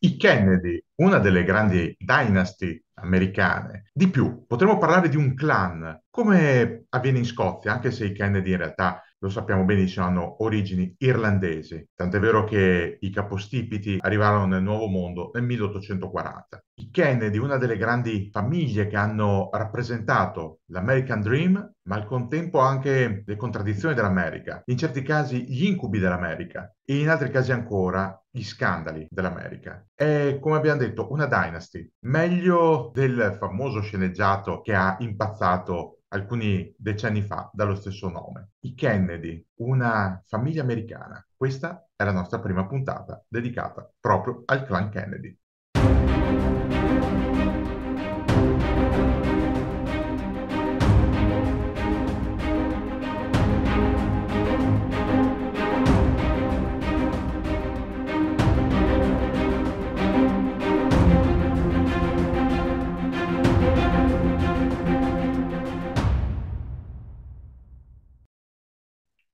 I Kennedy, una delle grandi dynasty americane. Di più, potremmo parlare di un clan, come avviene in Scozia, anche se i Kennedy in realtà, lo sappiamo benissimo, hanno origini irlandesi. Tant'è vero che i capostipiti arrivarono nel Nuovo Mondo nel 1840. I Kennedy, una delle grandi famiglie che hanno rappresentato l'American Dream, ma al contempo anche le contraddizioni dell'America, in certi casi gli incubi dell'America e in altri casi ancora gli scandali dell'America. È, come abbiamo detto, una dynasty, meglio del famoso sceneggiato che ha impazzato alcuni decenni fa dallo stesso nome. I Kennedy, una famiglia americana. Questa è la nostra prima puntata dedicata proprio al clan Kennedy.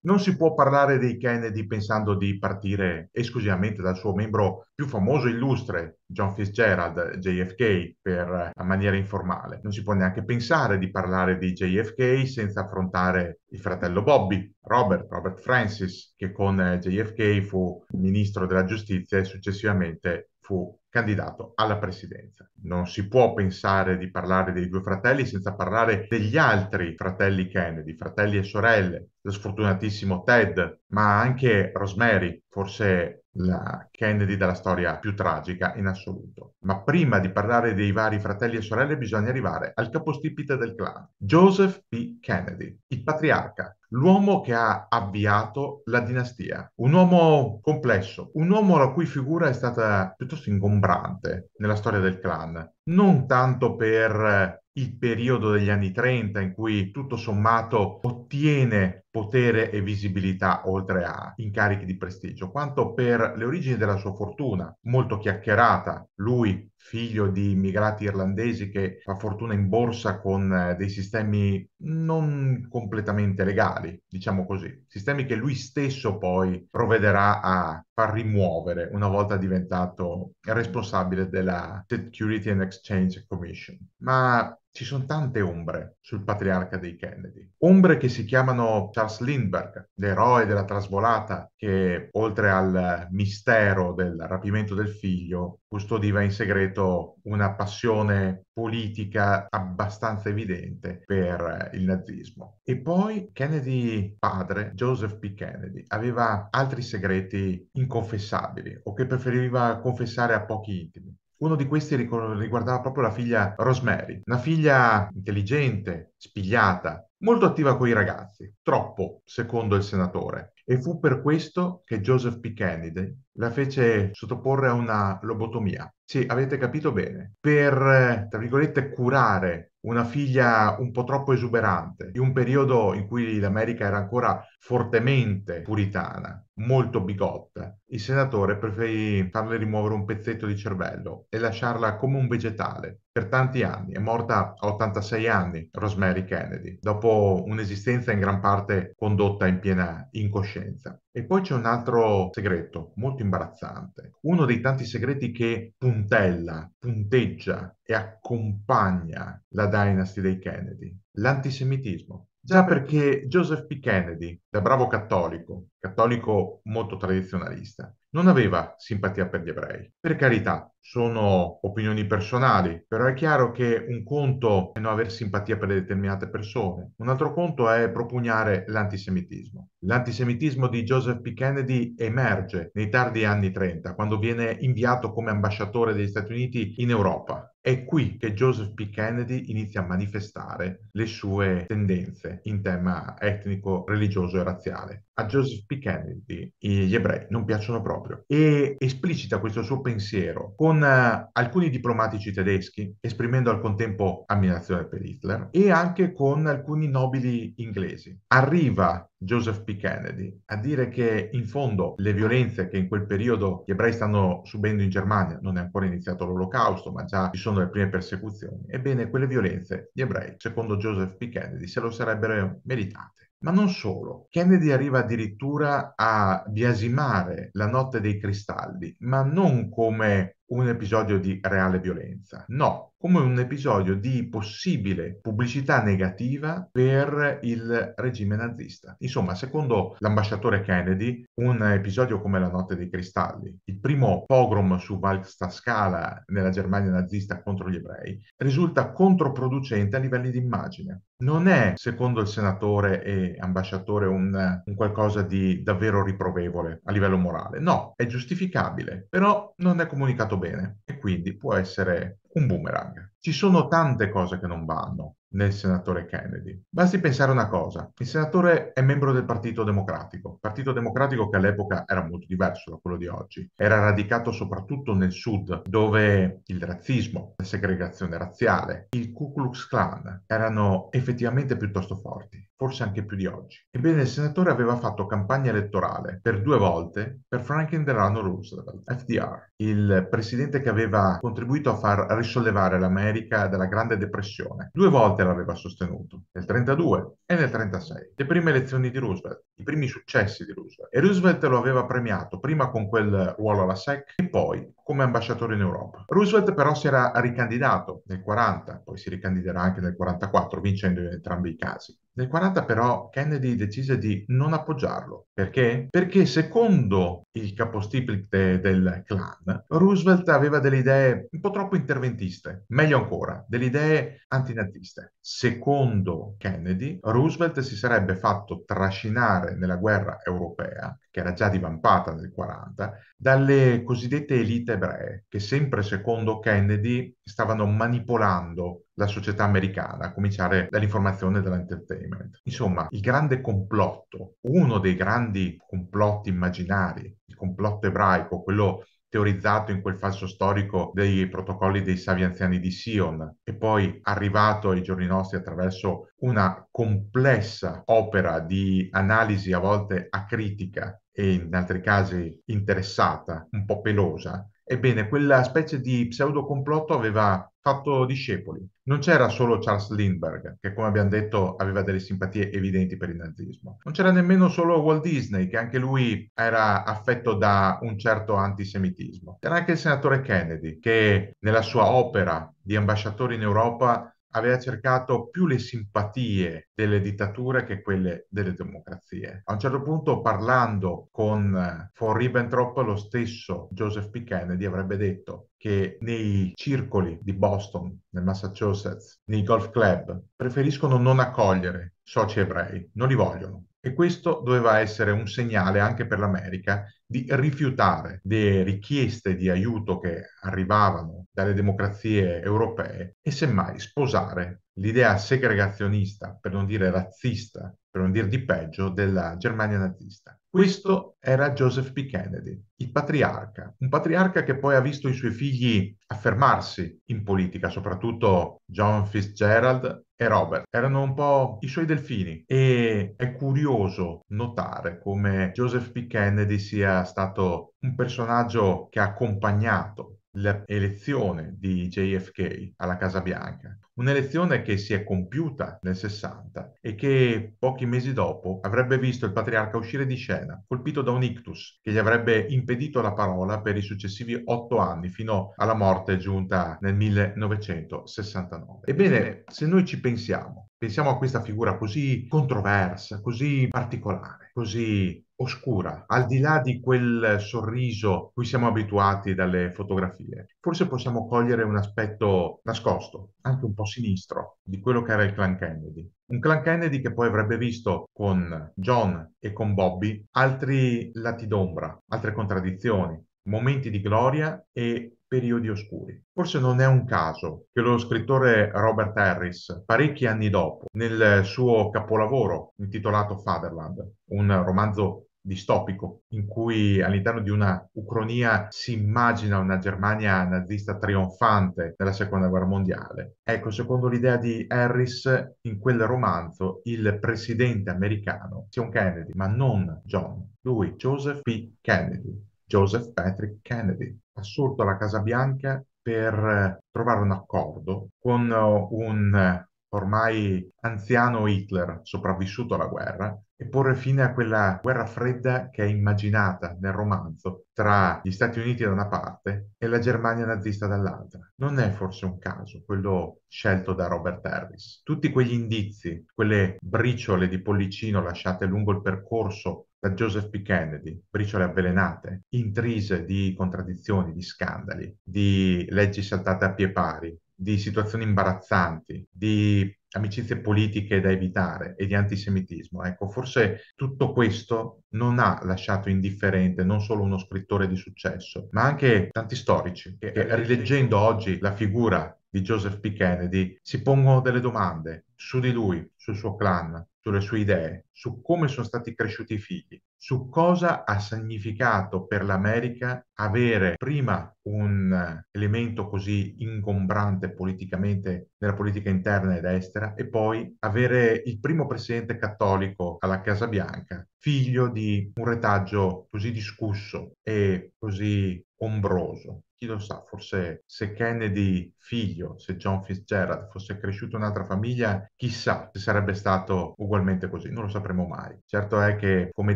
Non si può parlare dei Kennedy pensando di partire esclusivamente dal suo membro più famoso e illustre, John Fitzgerald, JFK, per a maniera informale. Non si può neanche pensare di parlare di JFK senza affrontare il fratello Bobby, Robert Francis, che con JFK fu ministro della giustizia e successivamente fu candidato alla presidenza. Non si può pensare di parlare dei due fratelli senza parlare degli altri fratelli Kennedy, fratelli e sorelle, lo sfortunatissimo Ted, ma anche Rosemary, forse la Kennedy della storia più tragica in assoluto. Ma prima di parlare dei vari fratelli e sorelle bisogna arrivare al capostipite del clan, Joseph P. Kennedy, il patriarca, l'uomo che ha avviato la dinastia, un uomo complesso, un uomo la cui figura è stata piuttosto ingombrante nella storia del clan, non tanto per il periodo degli anni 30 in cui tutto sommato ottiene potere e visibilità oltre a incarichi di prestigio, quanto per le origini della sua fortuna, molto chiacchierata. Lui, figlio di immigrati irlandesi che fa fortuna in borsa con dei sistemi non completamente legali, diciamo così, sistemi che lui stesso poi provvederà a far rimuovere una volta diventato responsabile della Security and Exchange Commission. Ma ci sono tante ombre sul patriarca dei Kennedy. Ombre che si chiamano Charles Lindbergh, l'eroe della trasvolata, che oltre al mistero del rapimento del figlio, custodiva in segreto una passione politica abbastanza evidente per il nazismo. E poi Kennedy padre, Joseph P. Kennedy, aveva altri segreti inconfessabili o che preferiva confessare a pochi intimi. Uno di questi riguardava proprio la figlia Rosemary, una figlia intelligente, spigliata, molto attiva con i ragazzi, troppo, secondo il senatore. E fu per questo che Joseph P. Kennedy la fece sottoporre a una lobotomia. Sì, avete capito bene. Per, tra virgolette, curare una figlia un po' troppo esuberante, in un periodo in cui l'America era ancora fortemente puritana, molto bigotta, il senatore preferì farle rimuovere un pezzetto di cervello e lasciarla come un vegetale per tanti anni. È morta a 86 anni Rosemary Kennedy, dopo un'esistenza in gran parte condotta in piena incoscienza. E poi c'è un altro segreto molto imbarazzante, uno dei tanti segreti che puntella, punteggia e accompagna la dynasty dei Kennedy, l'antisemitismo. Già perché Joseph P. Kennedy, da bravo cattolico, cattolico molto tradizionalista, non aveva simpatia per gli ebrei. Per carità, sono opinioni personali, però è chiaro che un conto è non aver simpatia per determinate persone, un altro conto è propugnare l'antisemitismo. L'antisemitismo di Joseph P. Kennedy emerge nei tardi anni 30, quando viene inviato come ambasciatore degli Stati Uniti in Europa. È qui che Joseph P. Kennedy inizia a manifestare le sue tendenze in tema etnico, religioso e razziale. A Joseph P. Kennedy gli ebrei non piacciono proprio e esplicita questo suo pensiero con alcuni diplomatici tedeschi, esprimendo al contempo ammirazione per Hitler e anche con alcuni nobili inglesi. Arriva Joseph P. Kennedy a dire che in fondo le violenze che in quel periodo gli ebrei stanno subendo in Germania, non è ancora iniziato l'Olocausto, ma già ci sono le prime persecuzioni, ebbene quelle violenze gli ebrei, secondo Joseph P. Kennedy, se lo sarebbero meritate. Ma non solo, Kennedy arriva addirittura a biasimare la notte dei cristalli, ma non come un episodio di reale violenza, no, come un episodio di possibile pubblicità negativa per il regime nazista. Insomma, secondo l'ambasciatore Kennedy, un episodio come la Notte dei Cristalli, il primo pogrom su vasta scala nella Germania nazista contro gli ebrei, risulta controproducente a livelli di immagine. Non è, secondo il senatore e ambasciatore, un qualcosa di davvero riprovevole a livello morale. No, è giustificabile, però non è comunicato bene e quindi può essere un boomerang. Ci sono tante cose che non vanno nel senatore Kennedy. Basti pensare una cosa, il senatore è membro del Partito Democratico che all'epoca era molto diverso da quello di oggi. Era radicato soprattutto nel sud, dove il razzismo, la segregazione razziale, il Ku Klux Klan erano effettivamente piuttosto forti, forse anche più di oggi. Ebbene, il senatore aveva fatto campagna elettorale per 2 volte per Franklin Delano Roosevelt, FDR, il presidente che aveva contribuito a far risollevare l'America dalla Grande Depressione. 2 volte l'aveva sostenuto, nel 32 e nel 36. Le prime elezioni di Roosevelt, i primi successi di Roosevelt. E Roosevelt lo aveva premiato prima con quel ruolo alla SEC e poi come ambasciatore in Europa. Roosevelt però si era ricandidato nel 40, poi si ricandiderà anche nel 44, vincendo in entrambi i casi. Nel 40 però Kennedy decise di non appoggiarlo. Perché? Perché secondo il capostipite del clan, Roosevelt aveva delle idee un po' troppo interventiste, meglio ancora, delle idee antinaziste. Secondo Kennedy, Roosevelt si sarebbe fatto trascinare nella guerra europea, che era già divampata nel 40, dalle cosiddette elite ebree, che sempre secondo Kennedy stavano manipolando la società americana, a cominciare dall'informazione e dall'entertainment. Insomma, il grande complotto, uno dei grandi complotti immaginari, il complotto ebraico, quello teorizzato in quel falso storico dei protocolli dei savi anziani di Sion e poi arrivato ai giorni nostri attraverso una complessa opera di analisi a volte acritica e in altri casi interessata, un po' pelosa. Ebbene, quella specie di pseudocomplotto aveva fatto discepoli. Non c'era solo Charles Lindbergh, che come abbiamo detto aveva delle simpatie evidenti per il nazismo. Non c'era nemmeno solo Walt Disney, che anche lui era affetto da un certo antisemitismo. C'era anche il senatore Kennedy, che nella sua opera di ambasciatore in Europa aveva cercato più le simpatie delle dittature che quelle delle democrazie. A un certo punto, parlando con von Ribbentrop, lo stesso Joseph P. Kennedy avrebbe detto che nei circoli di Boston, nel Massachusetts, nei golf club, preferiscono non accogliere soci ebrei, non li vogliono. E questo doveva essere un segnale anche per l'America di rifiutare le richieste di aiuto che arrivavano dalle democrazie europee e semmai sposare l'idea segregazionista, per non dire razzista, per non dire di peggio, della Germania nazista. Questo era Joseph P. Kennedy, il patriarca, un patriarca che poi ha visto i suoi figli affermarsi in politica, soprattutto John Fitzgerald e Robert. Erano un po' i suoi delfini e è curioso notare come Joseph P. Kennedy sia stato un personaggio che ha accompagnato l'elezione di JFK alla Casa Bianca, un'elezione che si è compiuta nel 60 e che pochi mesi dopo avrebbe visto il patriarca uscire di scena, colpito da un ictus che gli avrebbe impedito la parola per i successivi 8 anni, fino alla morte giunta nel 1969. Ebbene, se noi ci pensiamo a questa figura così controversa, così particolare, così oscura, al di là di quel sorriso cui siamo abituati dalle fotografie. Forse possiamo cogliere un aspetto nascosto, anche un po' sinistro, di quello che era il clan Kennedy. Un clan Kennedy che poi avrebbe visto con John e con Bobby altri lati d'ombra, altre contraddizioni, momenti di gloria e periodi oscuri. Forse non è un caso che lo scrittore Robert Harris, parecchi anni dopo, nel suo capolavoro intitolato Fatherland, un romanzo distopico in cui all'interno di una Ucronia si immagina una Germania nazista trionfante nella seconda guerra mondiale. Ecco, secondo l'idea di Harris, in quel romanzo il presidente americano sia un Kennedy, ma non John, lui, Joseph P. Kennedy. Joseph Patrick Kennedy, assurdo alla Casa Bianca per trovare un accordo con un ormai anziano Hitler, sopravvissuto alla guerra, e porre fine a quella guerra fredda che è immaginata nel romanzo tra gli Stati Uniti da una parte e la Germania nazista dall'altra. Non è forse un caso quello scelto da Robert Harris. Tutti quegli indizi, quelle briciole di pollicino lasciate lungo il percorso da Joseph P. Kennedy, briciole avvelenate, intrise di contraddizioni, di scandali, di leggi saltate a pie pari, di situazioni imbarazzanti, di amicizie politiche da evitare e di antisemitismo. Ecco, forse tutto questo non ha lasciato indifferente non solo uno scrittore di successo, ma anche tanti storici che rileggendo oggi la figura di Joseph P. Kennedy si pongono delle domande su di lui, sul suo clan, sulle sue idee, su come sono stati cresciuti i figli, su cosa ha significato per l'America avere prima un elemento così ingombrante politicamente nella politica interna ed estera e poi avere il primo presidente cattolico alla Casa Bianca, figlio di un retaggio così discusso e così ombroso. Chi lo sa, forse se Kennedy figlio, se John Fitzgerald fosse cresciuto in un'altra famiglia, chissà se sarebbe stato ugualmente così, non lo sapremo mai. Certo è che, come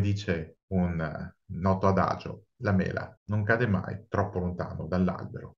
dice un noto adagio, la mela non cade mai troppo lontano dall'albero.